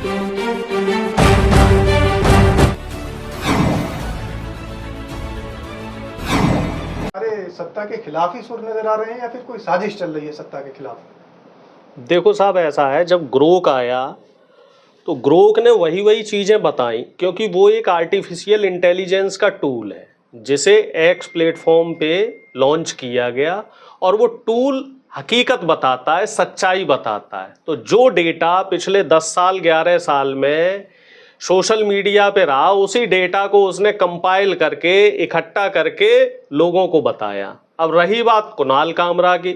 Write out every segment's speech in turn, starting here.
अरे सत्ता के खिलाफ ही सुर नजर आ रहे हैं या फिर कोई साजिश चल रही है सत्ता के खिलाफ? देखो साहब, ऐसा है, जब ग्रोक आया तो ग्रोक ने वही वही चीज़ें बताई, क्योंकि वो एक आर्टिफिशियल इंटेलिजेंस का टूल है जिसे एक्स प्लेटफॉर्म पे लॉन्च किया गया, और वो टूल हकीकत बताता है, सच्चाई बताता है। तो जो डेटा पिछले 10 साल 11 साल में सोशल मीडिया पे रहा, उसी डेटा को उसने कंपाइल करके इकट्ठा करके लोगों को बताया। अब रही बात कुणाल कामरा की,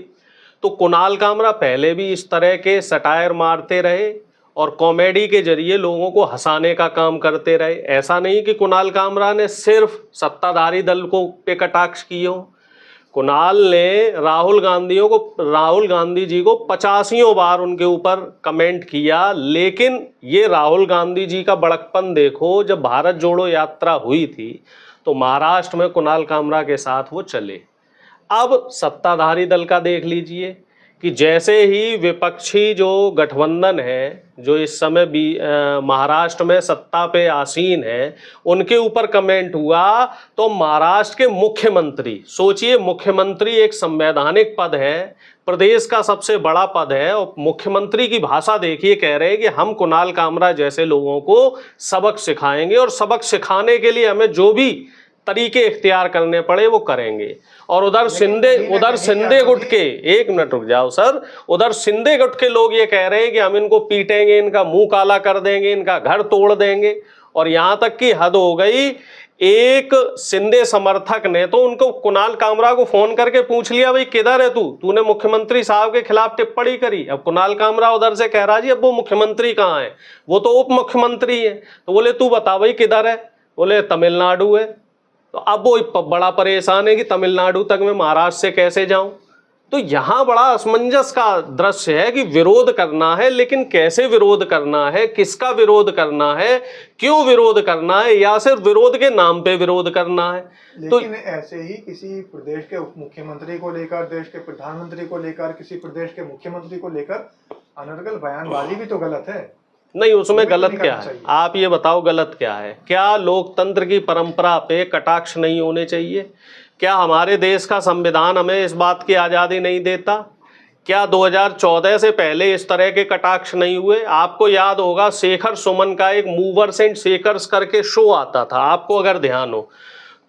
तो कुणाल कामरा पहले भी इस तरह के सटायर मारते रहे और कॉमेडी के जरिए लोगों को हंसाने का काम करते रहे। ऐसा नहीं कि कुणाल कामरा ने सिर्फ सत्ताधारी दल को पे कटाक्ष किए हो। कुणाल ने राहुल गांधी जी को 85 बार उनके ऊपर कमेंट किया, लेकिन ये राहुल गांधी जी का बड़कपन देखो, जब भारत जोड़ो यात्रा हुई थी तो महाराष्ट्र में कुणाल कामरा के साथ वो चले। अब सत्ताधारी दल का देख लीजिए कि जैसे ही विपक्षी जो गठबंधन है, जो इस समय भी महाराष्ट्र में सत्ता पे आसीन है, उनके ऊपर कमेंट हुआ तो महाराष्ट्र के मुख्यमंत्री, सोचिए, मुख्यमंत्री एक संवैधानिक पद है, प्रदेश का सबसे बड़ा पद है, और मुख्यमंत्री की भाषा देखिए, कह रहे हैं कि हम कुणाल कामरा जैसे लोगों को सबक सिखाएंगे और सबक सिखाने के लिए हमें जो भी तरीके इख्तियार करने पड़े वो करेंगे। और उधर सिंधे गुट के, एक मिनट रुक जाओ सर, उधर सिंधे गुट के लोग ये कह रहे हैं कि हम इनको पीटेंगे, इनका मुंह काला कर देंगे, इनका घर तोड़ देंगे। और यहां तक कि हद हो गई, एक सिंधे समर्थक ने तो उनको, कुणाल कामरा को फोन करके पूछ लिया, भाई किधर है तूने मुख्यमंत्री साहब के खिलाफ टिप्पणी करी। अब कुणाल कामरा उधर से कह रहा जी अब वो मुख्यमंत्री कहाँ है, वो तो उप मुख्यमंत्री है। तो बोले तू बता भाई किधर है, बोले तमिलनाडु है। तो अब वो बड़ा परेशान है कि तमिलनाडु तक मैं महाराष्ट्र से कैसे जाऊं। तो यहां बड़ा असमंजस का दृश्य है कि विरोध करना है, लेकिन कैसे विरोध करना है, किसका विरोध करना है, क्यों विरोध करना है, या सिर्फ विरोध के नाम पे विरोध करना है। लेकिन तो ऐसे ही किसी प्रदेश के उप मुख्यमंत्री को लेकर, देश के प्रधानमंत्री को लेकर, किसी प्रदेश के मुख्यमंत्री को लेकर अनर्गल बयानबाजी भी तो गलत है। नहीं, उसमें गलत क्या है, आप ये बताओ गलत क्या है? क्या लोकतंत्र की परंपरा पे कटाक्ष नहीं होने चाहिए? क्या हमारे देश का संविधान हमें इस बात की आज़ादी नहीं देता? क्या 2014 से पहले इस तरह के कटाक्ष नहीं हुए? आपको याद होगा, शेखर सुमन का एक मूवर्स एंड शेकर्स करके शो आता था, आपको अगर ध्यान हो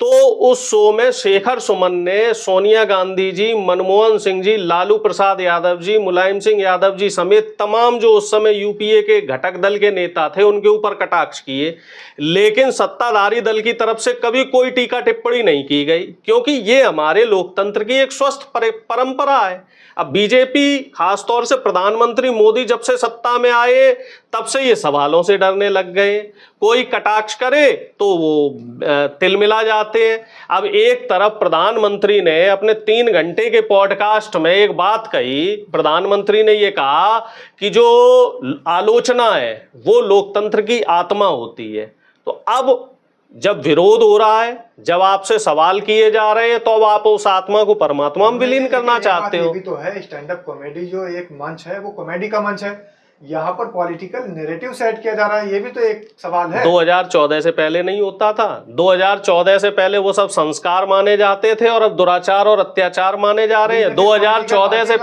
तो उस शो में शेखर सुमन ने सोनिया गांधी जी, मनमोहन सिंह जी, लालू प्रसाद यादव जी, मुलायम सिंह यादव जी समेत तमाम जो उस समय यूपीए के घटक दल के नेता थे उनके ऊपर कटाक्ष किए, लेकिन सत्ताधारी दल की तरफ से कभी कोई टीका टिप्पणी नहीं की गई, क्योंकि ये हमारे लोकतंत्र की एक स्वस्थ परंपरा है। अब बीजेपी, खासतौर से प्रधानमंत्री मोदी जब से सत्ता में आए तब से ये सवालों से डरने लग गए। कोई कटाक्ष करे तो वो तिलमिला जाते हैं। अब एक तरफ प्रधानमंत्री ने अपने 3 घंटे के पॉडकास्ट में एक बात कही, प्रधानमंत्री ने ये कहा कि जो आलोचना है वो लोकतंत्र की आत्मा होती है। तो अब जब विरोध हो रहा है, जब आपसे सवाल किए जा रहे हैं, तो अब आप उस आत्मा को परमात्मा में विलीन करना चाहते हो। ये भी तो है, स्टैंड अप कॉमेडी जो एक मंच है वो कॉमेडी का मंच है, यहाँ पर पॉलिटिकल नैरेटिव सेट किया जा रहा है, ये भी तो एक सवाल है। 2014 से पहले नहीं होता था। 2014 से पहले वो सब संस्कार माने जाते थे और अब दुराचार और अत्याचार माने जा रहे हैं। 2014 से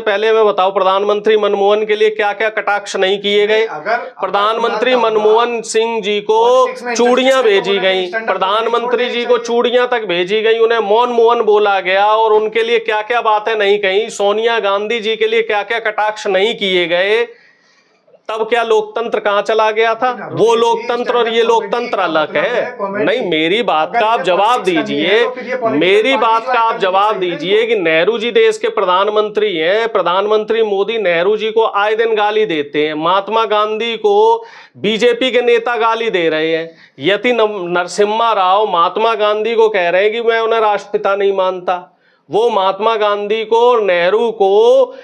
पहले मैं बताओ, प्रधानमंत्री मनमोहन के लिए क्या क्या कटाक्ष नहीं किए गए। प्रधानमंत्री मनमोहन सिंह जी को चूड़ियां भेजी गई, प्रधानमंत्री जी को चूड़ियां तक भेजी गई, उन्हें मौन मोहन बोला गया, और उनके लिए क्या क्या बातें नहीं कही। सोनिया गांधी जी के लिए क्या क्या कटाक्ष नहीं किए गए। तब क्या लोकतंत्र कहां चला गया था? वो लोकतंत्र और ये लोकतंत्र अलग है। नहीं, मेरी बात का आप जवाब दीजिए, मेरी बात का आप जवाब दीजिए कि नेहरू जी देश के प्रधानमंत्री हैं, प्रधानमंत्री मोदी नेहरू जी को आए दिन गाली देते हैं, महात्मा गांधी को बीजेपी के नेता गाली दे रहे हैं, यति नरसिम्हा राव महात्मा गांधी को कह रहे हैं कि मैं उन्हें राष्ट्रपिता नहीं मानता। वो महात्मा गांधी को, नेहरू को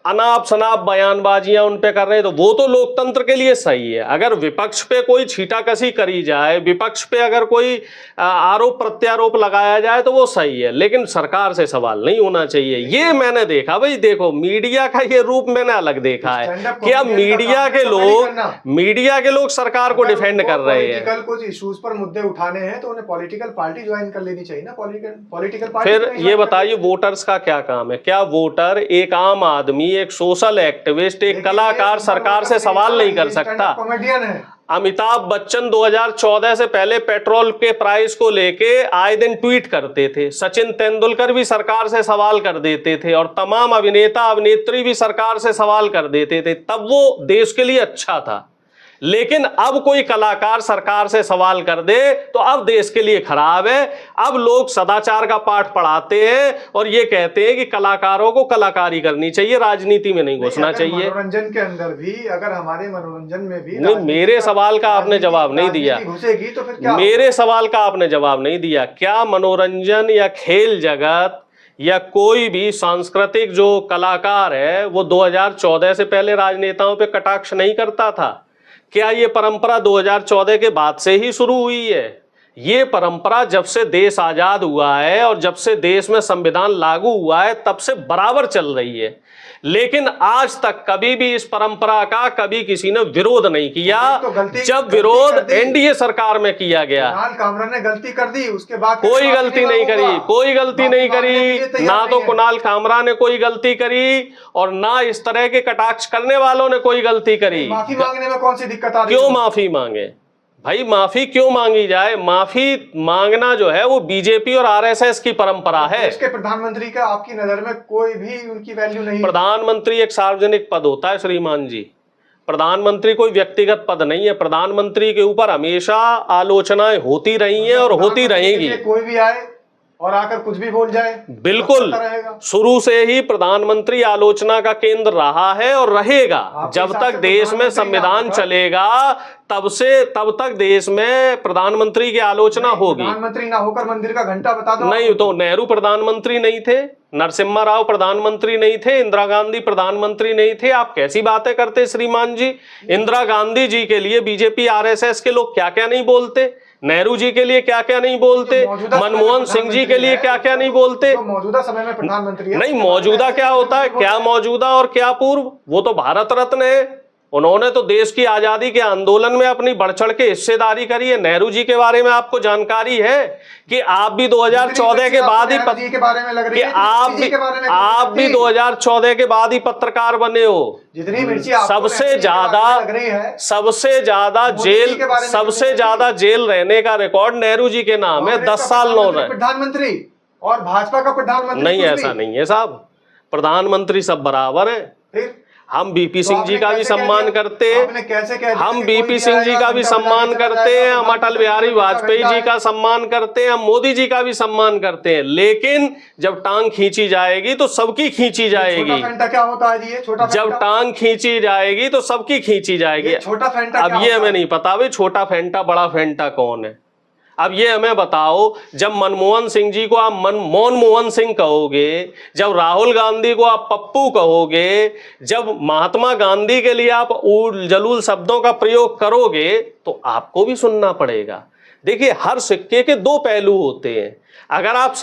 अनाप शनाप बयानबाजियां उन पे कर रहे हैं, तो वो तो लोकतंत्र के लिए सही है। अगर विपक्ष पे कोई छीटाकशी करी जाए, विपक्ष पे अगर कोई आरोप प्रत्यारोप लगाया जाए तो वो सही है, लेकिन सरकार से सवाल नहीं होना चाहिए। ये मैंने देखा भाई, देखो मीडिया का ये रूप मैंने अलग देखा है कि अब मीडिया के लोग सरकार को डिफेंड कर रहे हैं। पॉलिटिकल कुछ इश्यूज पर मुद्दे उठाने हैं तो उन्हें पॉलिटिकल पार्टी ज्वाइन कर लेनी चाहिए ना, पॉलिटिकल पार्टी। फिर ये बताइए वोटर्स का क्या काम है? क्या वोटर, एक आम आदमी, एक सोशल एक्टिविस्ट, एक कलाकार सरकार से सवाल नहीं कर सकता? कॉमेडियन है अमिताभ बच्चन 2014 से पहले पेट्रोल के प्राइस को लेके आए दिन ट्वीट करते थे, सचिन तेंदुलकर भी सरकार से सवाल कर देते थे, और तमाम अभिनेता अभिनेत्री भी सरकार से सवाल कर देते थे, तब वो देश के लिए अच्छा था। लेकिन अब कोई कलाकार सरकार से सवाल कर दे तो अब देश के लिए खराब है। अब लोग सदाचार का पाठ पढ़ाते हैं और ये कहते हैं कि कलाकारों को कलाकारी करनी चाहिए, राजनीति में नहीं घुसना चाहिए। मनोरंजन के अंदर भी, अगर हमारे मनोरंजन में भी नहीं, मेरे सवाल का आपने जवाब नहीं दिया। घुसेगी तो फिर क्या? मेरे सवाल का आपने जवाब नहीं दिया। क्या मनोरंजन या खेल जगत या कोई भी सांस्कृतिक जो कलाकार है वो 2014 से पहले राजनेताओं पे कटाक्ष नहीं करता था? क्या ये परंपरा 2014 के बाद से ही शुरू हुई है? ये परंपरा जब से देश आजाद हुआ है और जब से देश में संविधान लागू हुआ है तब से बराबर चल रही है। लेकिन आज तक कभी भी इस परंपरा का कभी किसी ने विरोध नहीं किया। तो जब विरोध एनडीए सरकार में किया गया, कुणाल कामरा ने गलती कर दी, उसके बाद कोई गलती नहीं करी, कोई गलती नहीं करी। ना तो कुणाल कामरा ने कोई गलती करी और ना इस तरह के कटाक्ष करने वालों ने कोई गलती करी। माफी मांगने में कौन सी दिक्कत आ रही है? क्यों माफी मांगे भाई? माफी क्यों मांगी जाए? माफी मांगना जो है वो बीजेपी और आरएसएस की परंपरा है। देश के प्रधानमंत्री का आपकी नजर में कोई भी उनकी वैल्यू नहीं? प्रधानमंत्री एक सार्वजनिक पद होता है श्रीमान जी। प्रधानमंत्री कोई व्यक्तिगत पद नहीं है। प्रधानमंत्री के ऊपर हमेशा आलोचनाएं होती रही हैं और होती रहेंगी। कोई भी आए और आकर कुछ भी बोल जाए, बिल्कुल, शुरू से ही प्रधानमंत्री आलोचना का केंद्र रहा है और रहेगा। जब तक देश में संविधान चलेगा तब तक देश में प्रधानमंत्री की आलोचना होगी। प्रधानमंत्री ना होकर मंदिर का घंटा बता दो। नहीं तो नेहरू प्रधानमंत्री नहीं थे, नरसिम्हा राव प्रधानमंत्री नहीं थे, इंदिरा गांधी प्रधानमंत्री नहीं थे। आप कैसी बातें करते श्रीमान जी? इंदिरा गांधी जी के लिए बीजेपी आरएसएस के लोग क्या क्या नहीं बोलते, नेहरू जी के लिए क्या क्या नहीं बोलते, मनमोहन सिंह जी के लिए क्या क्या नहीं बोलते। मौजूदा समय में प्रधानमंत्री नहीं, मौजूदा क्या होता है? क्या मौजूदा और क्या पूर्व? वो तो भारत रत्न है। उन्होंने तो देश की आजादी के आंदोलन में अपनी बढ़ चढ़ के हिस्सेदारी करी है। नेहरू जी के बारे में आपको जानकारी है कि आप भी 2014 के बाद ही आप भी 2014 के बाद ही पत्रकार बने हो। जितनी मिर्ची सबसे ज्यादा जेल रहने का रिकॉर्ड नेहरू जी के नाम है। 10 साल प्रधानमंत्री और भाजपा का प्रधानमंत्री नहीं, ऐसा नहीं है साहब। प्रधानमंत्री सब बराबर है। फिर हम बीपी सिंह जी का भी सम्मान करते हैं, हम बीपी सिंह जी का भी सम्मान करते हैं, हम अटल बिहारी वाजपेयी जी का सम्मान करते हैं, हम मोदी जी का भी सम्मान करते हैं। लेकिन जब टांग खींची जाएगी तो सबकी खींची जाएगी। क्या होता है ये छोटा? जब टांग खींची जाएगी तो सबकी खींची जाएगी। छोटा फेंटा अब ये हमें नहीं पता भाई छोटा फेंटा बड़ा फेंटा कौन है। अब ये हमें बताओ, जब मनमोहन सिंह जी को आप मनमोहन सिंह कहोगे, जब राहुल गांधी को आप पप्पू कहोगे, जब महात्मा गांधी के लिए आप उल जलूल शब्दों का प्रयोग करोगे तो आपको भी सुनना पड़ेगा। देखिए, हर सिक्के के दो पहलू होते हैं। अगर आप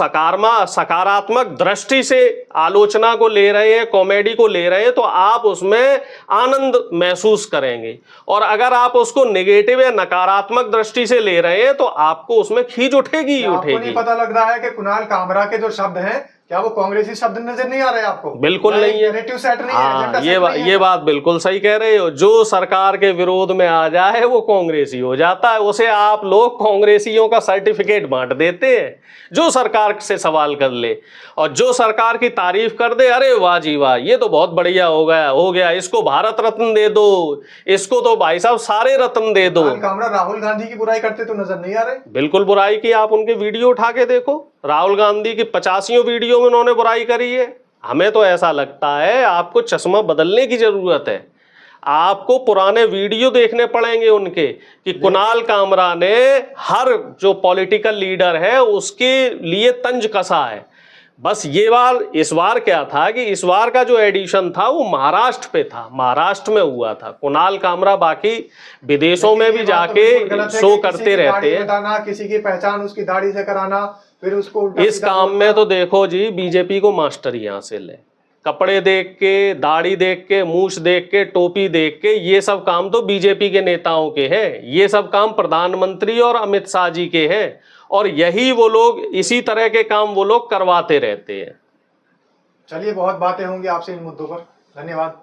सकारात्मक दृष्टि से आलोचना को ले रहे हैं, कॉमेडी को ले रहे हैं, तो आप उसमें आनंद महसूस करेंगे, और अगर आप उसको नेगेटिव या नकारात्मक दृष्टि से ले रहे हैं तो आपको उसमें खींच उठेगी ही उठेगी। आपको नहीं पता लग रहा है कि कुणाल कामरा के जो शब्द हैं, क्या वो कांग्रेसी शब्द नजर नहीं आ रहे आपको? बिल्कुल नहीं है। ये बात बिल्कुल सही कह रहे हो। जो सरकार के विरोध में आ जाए वो कांग्रेसी हो जाता है, उसे आप लोग कांग्रेसियों का सर्टिफिकेट बांट देते हैं। जो सरकार से सवाल कर ले और जो सरकार की तारीफ कर दे, अरे वाह जी वाह, ये तो बहुत बढ़िया हो गया, इसको भारत रत्न दे दो, इसको तो भाई साहब सारे रत्न दे दो। राहुल गांधी की बुराई करते तो नजर नहीं आ रहे? बिल्कुल बुराई की। आप उनके वीडियो उठा के देखो, राहुल गांधी की 85 वीडियो में उन्होंने बुराई करी है। हमें तो ऐसा लगता है आपको चश्मा बदलने की जरूरत है। आपको पुराने वीडियो देखने पड़ेंगे उनके कि कुणाल कामरा ने हर जो पॉलिटिकल लीडर है उसके लिए तंज कसा है। बस ये बार इस बार क्या था कि इस बार का जो एडिशन था वो महाराष्ट्र पे था, महाराष्ट्र में हुआ था। कुणाल कामरा बाकी विदेशों में भी जाके शो करते रहते हैं। बताना, किसी की पहचान उसकी दाढ़ी से कराना, फिर उसको इस काम में तो देखो जी बीजेपी को मास्टरी हासिल है। कपड़े देख के, दाढ़ी देख के, मूछ देख के, टोपी देख के, ये सब काम तो बीजेपी के नेताओं के हैं। ये सब काम प्रधानमंत्री और अमित शाह जी के हैं, और यही वो लोग, इसी तरह के काम वो लोग करवाते रहते हैं। चलिए, बहुत बातें होंगी आपसे इन मुद्दों पर। धन्यवाद।